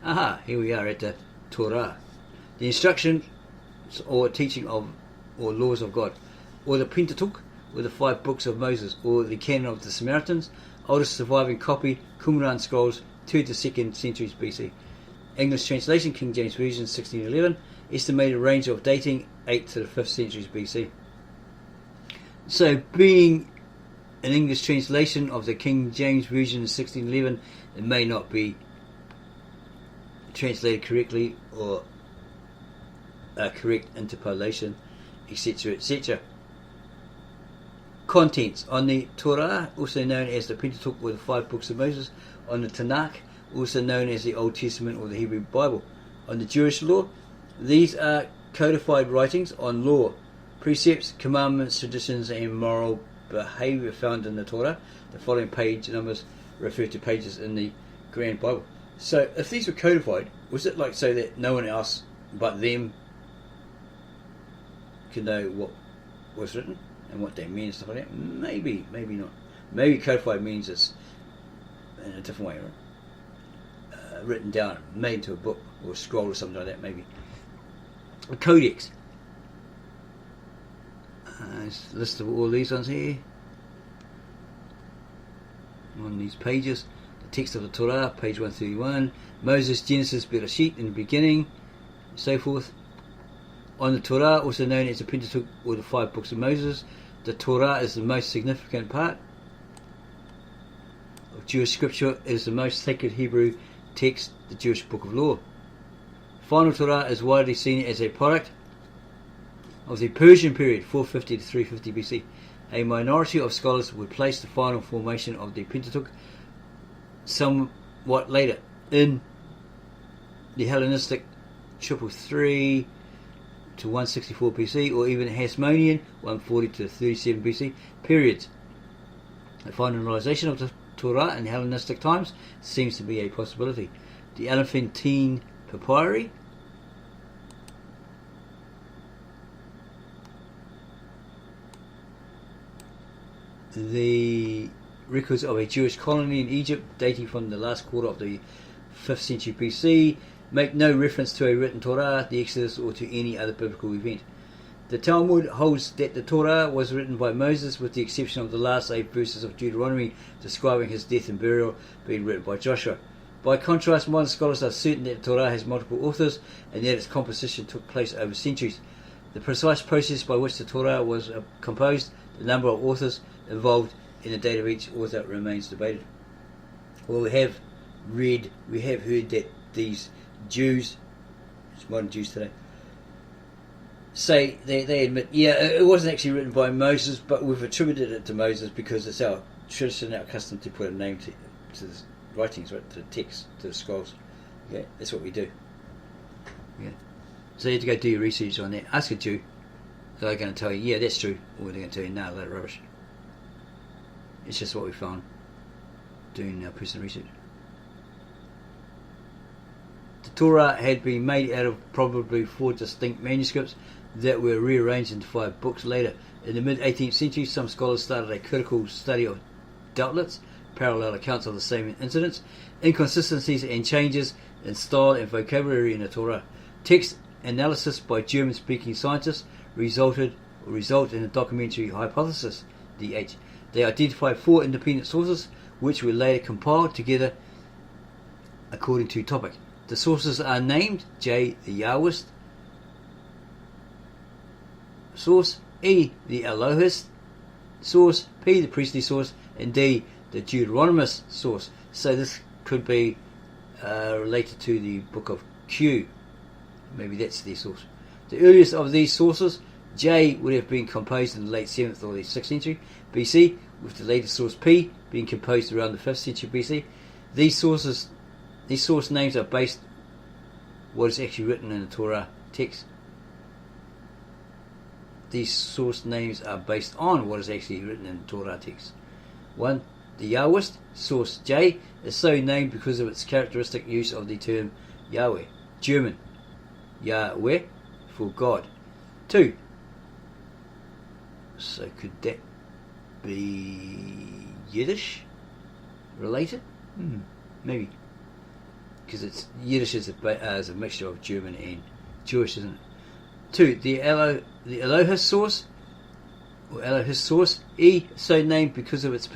Aha, here we are at the Torah. The instruction or teaching of or laws of God, or the Pentateuch, or the 5 books of Moses, or the canon of the Samaritans, oldest surviving copy, Qumran scrolls, 2 to 2nd centuries BC. English translation, King James Version, 1611, estimated range of dating 8 to the 5th centuries BC. So, being an English translation of the King James Version, 1611, it may not be translated correctly or correct interpolation, etc., etc. Contents. On the Torah, also known as the Pentateuch or the 5 books of Moses. On the TaNaKh, also known as the Old Testament or the Hebrew Bible. On the Jewish law, these are codified writings on law, precepts, commandments, traditions, and moral behavior found in the Torah. The following page numbers refer to pages in the Grand Bible. So, if these were codified, was it like so that no one else but them could know what was written and what they mean and stuff like that? Maybe, maybe not. Maybe codified means it's in a different way, right? Written down, made into a book or a scroll or something like that, maybe. A codex. It's a list of all these ones here on these pages. The text of the Torah, page 131. Moses, Genesis, Bereshit, in the beginning, and so forth. On the Torah, also known as the Pentateuch or the 5 books of Moses, the Torah is the most significant part of Jewish scripture. It is the most sacred Hebrew text, the Jewish book of law. Final Torah is widely seen as a product of the Persian period, 450 to 350 BC. A minority of scholars would place the final formation of the Pentateuch somewhat later, in the Hellenistic 333 to 164 BC, or even Hasmonean 140 to 37 BC periods. The finalization of the Torah in Hellenistic times seems to be a possibility. The Elephantine Papyri, the records of a Jewish colony in Egypt dating from the last quarter of the 5th century BC make no reference to a written Torah, the Exodus, or to any other biblical event. The Talmud holds that the Torah was written by Moses, with the exception of the last 8 verses of Deuteronomy describing his death and burial being written by Joshua. By contrast, modern scholars are certain that the Torah has multiple authors and that its composition took place over centuries. The precise process by which the Torah was composed, the number of authors involved in the date of each author remains debated. Well, we have heard that these Jews, modern Jews today, say they admit, yeah, it wasn't actually written by Moses, but we've attributed it to Moses because it's our tradition, our custom to put a name to the writings, right, to the text, to the scrolls. Yeah, that's what we do. Yeah. So you have to go do your research on that. Ask a Jew. They're going to tell you, yeah, that's true, or they're going to tell you, no, that's rubbish. It's just what we found doing our personal research. The Torah had been made out of probably 4 distinct manuscripts that were rearranged into 5 books later. In the mid-18th century, some scholars started a critical study of doublets, parallel accounts of the same incidents, inconsistencies and changes in style and vocabulary in the Torah. Text analysis by German-speaking scientists result in a documentary hypothesis, DH. They identified 4 independent sources, which were later compiled together according to topic. The sources are named: J, the Yahwist source, E, the Elohist source, P, the priestly source, and D, the Deuteronomist source. So this could be related to the book of Q. Maybe that's their source. The earliest of these sources, J, would have been composed in the late 7th or the 6th century BC, with the latest source P being composed around the 5th century BC. These source names are based on what is actually written in the Torah text. These source names are based on what is actually written in the Torah text. 1. The Yahwist, source J, is so named because of its characteristic use of the term Yahweh, German, Yahweh, for God. 2. So could that be Yiddish related? Maybe. because it's Yiddish is a mixture of German and Jewish, isn't it? 2. The Elohist source, or Elohist source, so named because of its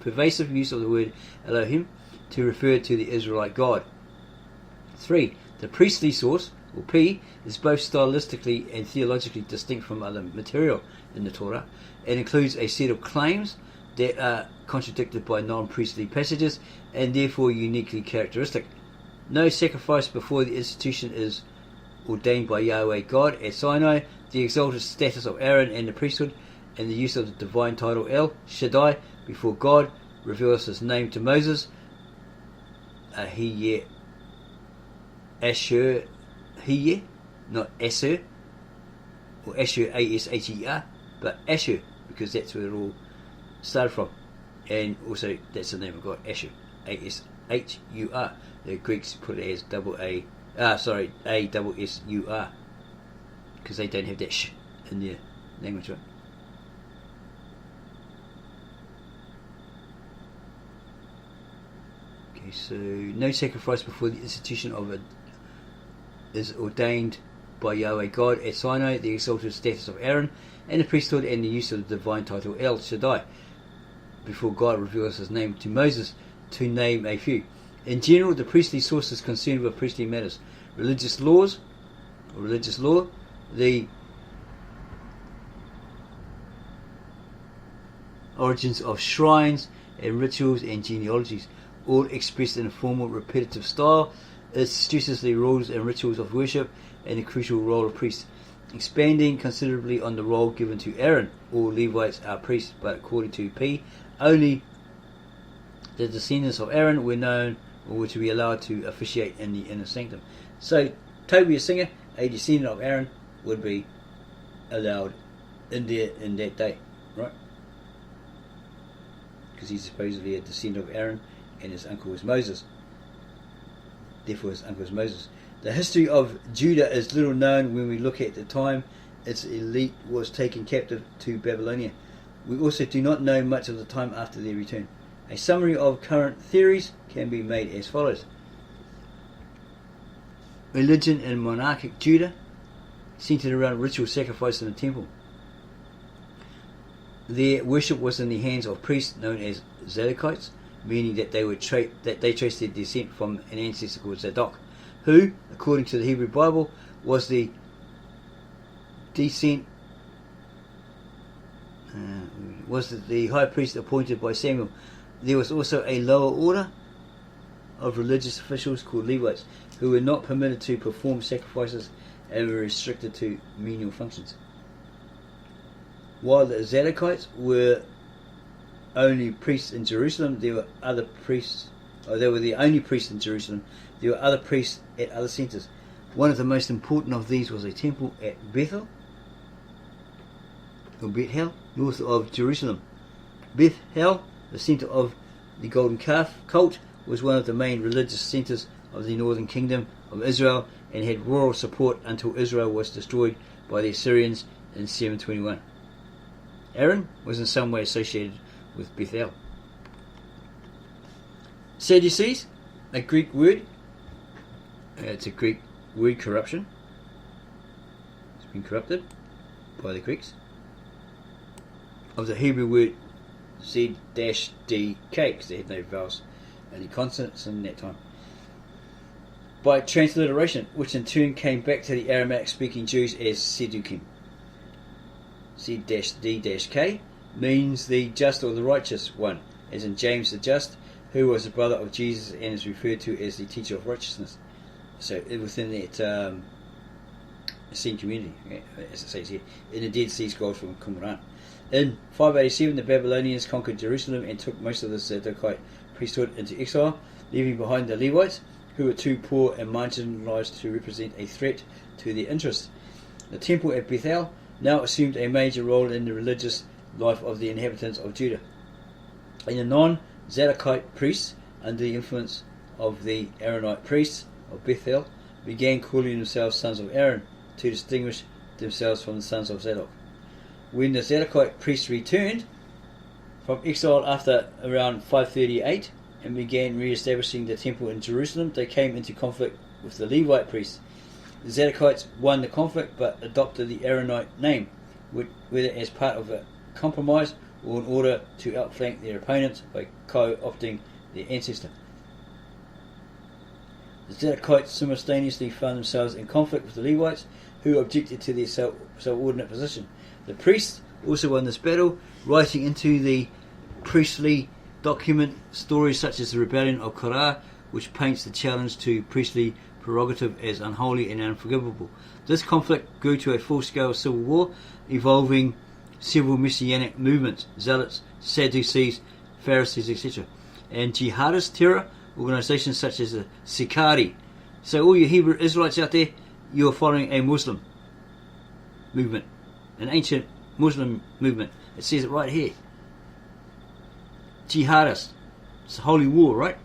pervasive use of the word Elohim to refer to the Israelite God. 3. The priestly source, or P, is both stylistically and theologically distinct from other material in the Torah, and includes a set of claims that are contradicted by non-priestly passages and therefore uniquely characteristic. No sacrifice before the institution is ordained by Yahweh God at Sinai. The exalted status of Aaron and the priesthood, and the use of the divine title El Shaddai before God reveals his name to Moses. Asher, not Asher, or Asher, Asher, but Asher, because that's where it all started from. And also, that's the name of God, Asher, Ashur. The Greeks put it as A-S-S-U-R, because they don't have that sh in their language, right? Okay, so no sacrifice before the institution of it is ordained by Yahweh God at Sinai. The exalted status of Aaron and the priesthood, and the use of the divine title El Shaddai before God reveals his name to Moses, to name a few. In general, the priestly source is concerned with priestly matters, religious law, the origins of shrines and rituals and genealogies, all expressed in a formal, repetitive style. It stresses the rules and rituals of worship and the crucial role of priests, expanding considerably on the role given to Aaron. All Levites are priests, but according to P, only the descendants of Aaron were known or were to be allowed to officiate in the inner sanctum. So, Toby, a singer, a descendant of Aaron, would be allowed in there in that day, right? Because he's supposedly a descendant of Aaron, and his uncle was Moses. Therefore, his uncle was Moses. The history of Judah is little known when we look at the time its elite was taken captive to Babylonia. We also do not know much of the time after their return. A summary of current theories can be made as follows. Religion in monarchic Judah, centered around ritual sacrifice in the temple. Their worship was in the hands of priests known as Zadokites, meaning that they traced their descent from an ancestor called Zadok, who, according to the Hebrew Bible, was the high priest appointed by Samuel. There was also a lower order of religious officials called Levites, who were not permitted to perform sacrifices and were restricted to menial functions. While the Zadokites were only priests in Jerusalem, there were other priests, or they were the only priests in Jerusalem. There were other priests at other centers. One of the most important of these was a temple at Bethel, north of Jerusalem. Bethel, the center of the Golden Calf cult, was one of the main religious centers of the northern kingdom of Israel, and had royal support until Israel was destroyed by the Assyrians in 721. Aaron was in some way associated with Bethel. Sadducees, a Greek word. It's a Greek word corruption. It's been corrupted by the Greeks. Of the Hebrew word Z-DK, because they had no vowels and the consonants in that time. By transliteration, which in turn came back to the Aramaic speaking Jews as Sedukim. Z-D-K means the just or the righteous one, as in James the Just, who was the brother of Jesus and is referred to as the teacher of righteousness. So within that same community, as it says here, in the Dead Sea Scrolls from Qumran. In 587, the Babylonians conquered Jerusalem and took most of the Zadokite priesthood into exile, leaving behind the Levites, who were too poor and marginalized to represent a threat to their interests. The temple at Bethel now assumed a major role in the religious life of the inhabitants of Judah. And the non-Zadokite priests, under the influence of the Aaronite priests of Bethel, began calling themselves sons of Aaron to distinguish themselves from the sons of Zadok. When the Zadokite priests returned from exile after around 538 and began re-establishing the temple in Jerusalem, they came into conflict with the Levite priests. The Zadokites won the conflict but adopted the Aaronite name, whether as part of a compromise or in order to outflank their opponents by co-opting their ancestor. The Zadokites simultaneously found themselves in conflict with the Levites, who objected to their subordinate position. The priests also won this battle, writing into the priestly document stories such as the rebellion of Korah, which paints the challenge to priestly prerogative as unholy and unforgivable. This conflict grew to a full-scale civil war, involving several messianic movements, zealots, Sadducees, Pharisees, etc., and jihadist terror organisations such as the Sikari. So all you Hebrew Israelites out there, you're following a Muslim movement, an ancient Muslim movement. It says it right here. Jihadist. It's a holy war, right?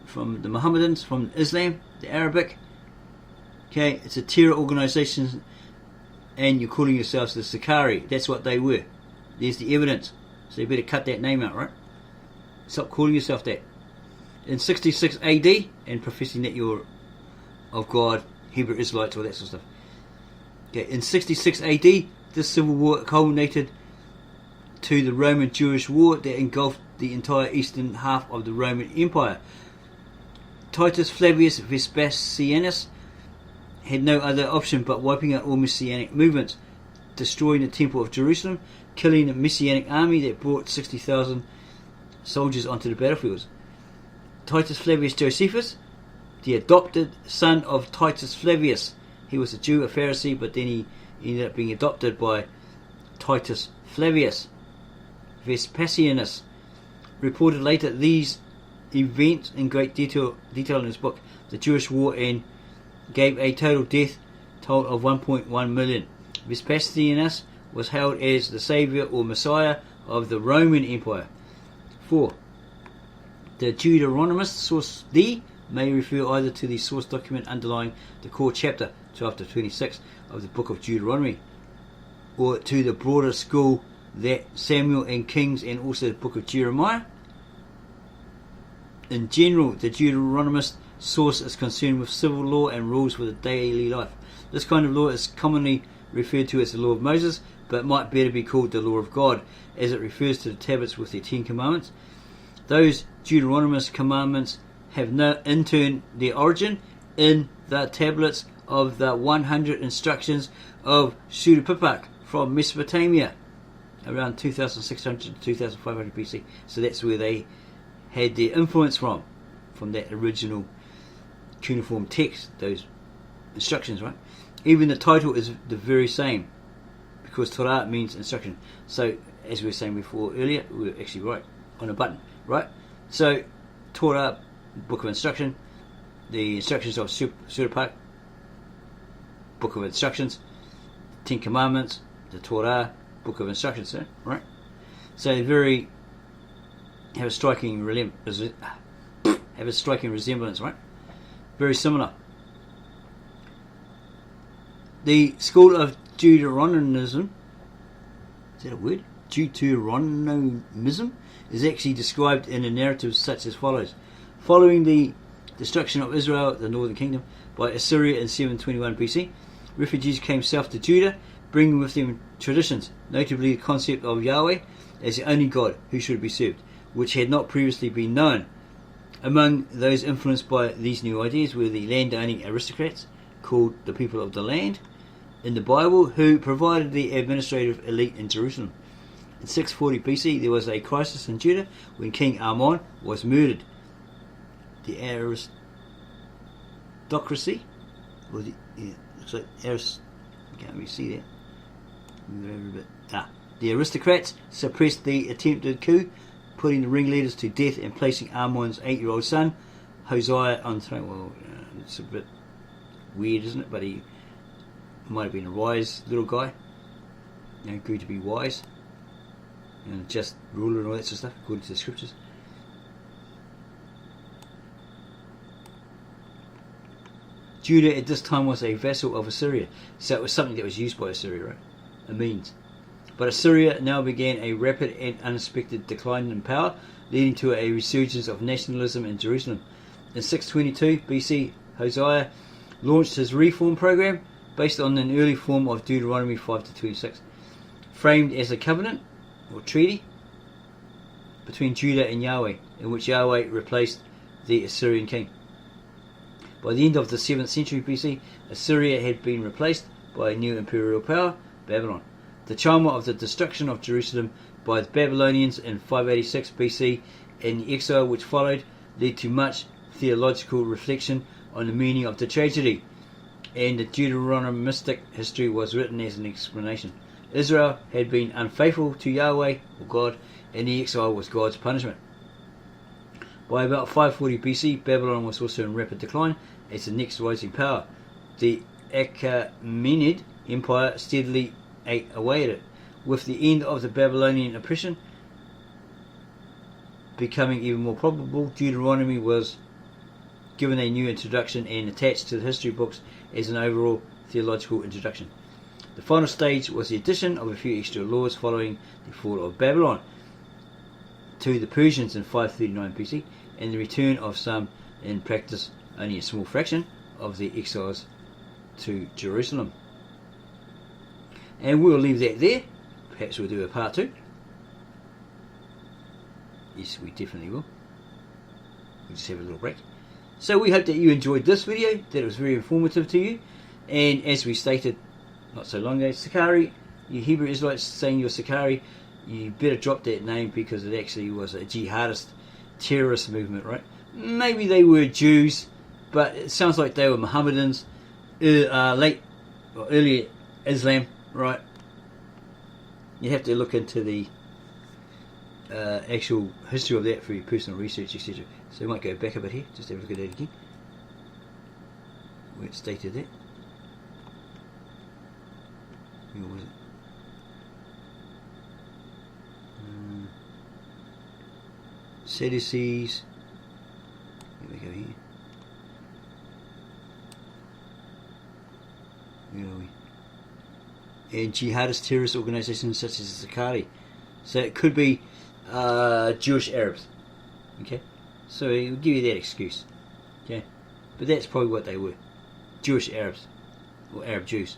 From the Mohammedans, from Islam, the Arabic. Okay, it's a terror organisation, and you're calling yourselves the Sikari. That's what they were. There's the evidence. So you better cut that name out, right? Stop calling yourself that. In 66 AD, and professing that you're of God, Hebrew Israelites, all that sort of stuff. Okay, in 66 AD, this civil war culminated to the Roman-Jewish war that engulfed the entire eastern half of the Roman Empire. Titus Flavius Vespasianus had no other option but wiping out all Messianic movements, destroying the Temple of Jerusalem, killing the Messianic army that brought 60,000 soldiers onto the battlefields. Titus Flavius Josephus, the adopted son of Titus Flavius. He was a Jew, a Pharisee, but then he ended up being adopted by Titus Flavius. Vespasianus reported later these events in great detail in his book, The Jewish War, and gave a total death toll of 1.1 million. Vespasianus was hailed as the saviour or Messiah of the Roman Empire. 4. The Deuteronomist source D may refer either to the source document underlying the core chapter 12 to 26 of the book of Deuteronomy, or to the broader school that Samuel and Kings and also the book of Jeremiah. In general, the Deuteronomist source is concerned with civil law and rules for the daily life. This kind of law is commonly referred to as the law of Moses, but might better be called the law of God, as it refers to the tablets with the 10 commandments. Those Deuteronomist commandments have in turn their origin in the tablets of the 100 instructions of Shuruppak from Mesopotamia, around 2600 to 2500 BC. So that's where they had their influence from that original cuneiform text, those instructions, right? Even the title is the very same, because Torah means instruction. So, as we were saying before earlier, we were actually right on a button, right? So, Torah, book of instruction, the instructions of Shuruppak, book of instructions, 10 commandments, the Torah, book of instructions, right? So, they have a striking resemblance, right? Very similar. The school of Deuteronomism, is that a word? Deuteronomism is actually described in a narrative such as follows. Following the destruction of Israel, the northern kingdom, by Assyria in 721 BC, refugees came south to Judah, bringing with them traditions, notably the concept of Yahweh as the only God who should be served, which had not previously been known. Among those influenced by these new ideas were the land-owning aristocrats, called the people of the land in the Bible, who provided the administrative elite in Jerusalem. In 640 BC, there was a crisis in Judah when King Amon was murdered. The aristocracy, looks like can't really see that. Move it over a bit. The aristocrats suppressed the attempted coup, putting the ringleaders to death and placing Amon's 8-year-old son, Hosea, on the throne. Well, it's a bit weird, isn't it? But he might have been a wise little guy. Grew to be wise. And just ruler and all that sort of stuff, according to the scriptures. Judah at this time was a vassal of Assyria. So it was something that was used by Assyria, right? A means. But Assyria now began a rapid and unexpected decline in power, leading to a resurgence of nationalism in Jerusalem. In 622 BC, Hosea launched his reform program based on an early form of Deuteronomy 5-26, framed as a covenant or treaty between Judah and Yahweh, in which Yahweh replaced the Assyrian king. By the end of the 7th century BC, Assyria had been replaced by a new imperial power, Babylon. The trauma of the destruction of Jerusalem by the Babylonians in 586 BC and the exile which followed led to much theological reflection on the meaning of the tragedy, and the Deuteronomistic history was written as an explanation. Israel had been unfaithful to Yahweh, or God, and the exile was God's punishment. By about 540 BC, Babylon was also in rapid decline as the next rising power. The Achaemenid Empire steadily ate away at it. With the end of the Babylonian oppression becoming even more probable, Deuteronomy was given a new introduction and attached to the history books as an overall theological introduction. The final stage was the addition of a few extra laws following the fall of Babylon to the Persians in 539 BC, and the return of some, in practice only a small fraction, of the exiles to Jerusalem. And we'll leave that there. Perhaps we'll do a part 2. Yes, we definitely will. We'll just have a little break. So we hope that you enjoyed this video, that it was very informative to you. And as we stated not so long ago, Sakari, you Hebrew Israelites saying you're Sakari, you better drop that name because it actually was a jihadist terrorist movement, right? Maybe they were Jews, but it sounds like they were Mohammedans, earlier Islam, right? You have to look into the actual history of that for your personal research, etc. So we might go back a bit here, just have a look at that again, where it stated that. Where was it? Sadducees. Here we go here. Where are we? And jihadist terrorist organisations such as the Sakari. So it could be Jewish Arabs. Okay? So we'll give you that excuse. Okay? But that's probably what they were. Jewish Arabs. Or Arab Jews.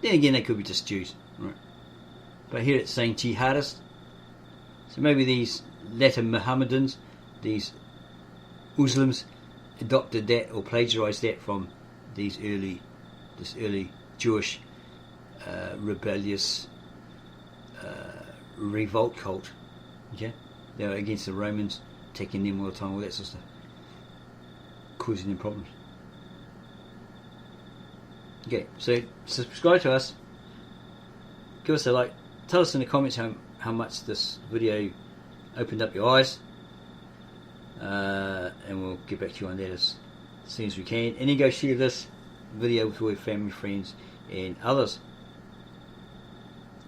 Then again, they could be just Jews. Right? But here it's saying jihadist. So maybe these latter Mohammedans, these Muslims, adopted that or plagiarized that from this early Jewish rebellious revolt cult. Okay, they were against the Romans, attacking them all the time, all that sort of stuff, causing them problems. Okay, so subscribe to us, give us a like, tell us in the comments how much this video opened up your eyes, and we'll get back to you on that as soon as we can. And then go share this video with your family, friends and others,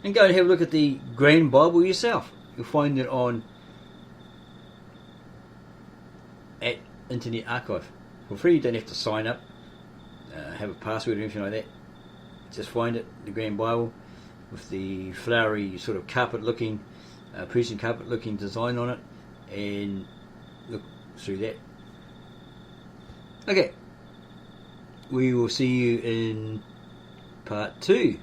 and go and have a look at the Grand Bible yourself. You'll find it at Internet Archive for free. You don't have to sign up, have a password or anything like that. Just find it, the Grand Bible, with the flowery sort of carpet looking, Persian carpet looking design on it, and look through that. Okay, we will see you in part 2.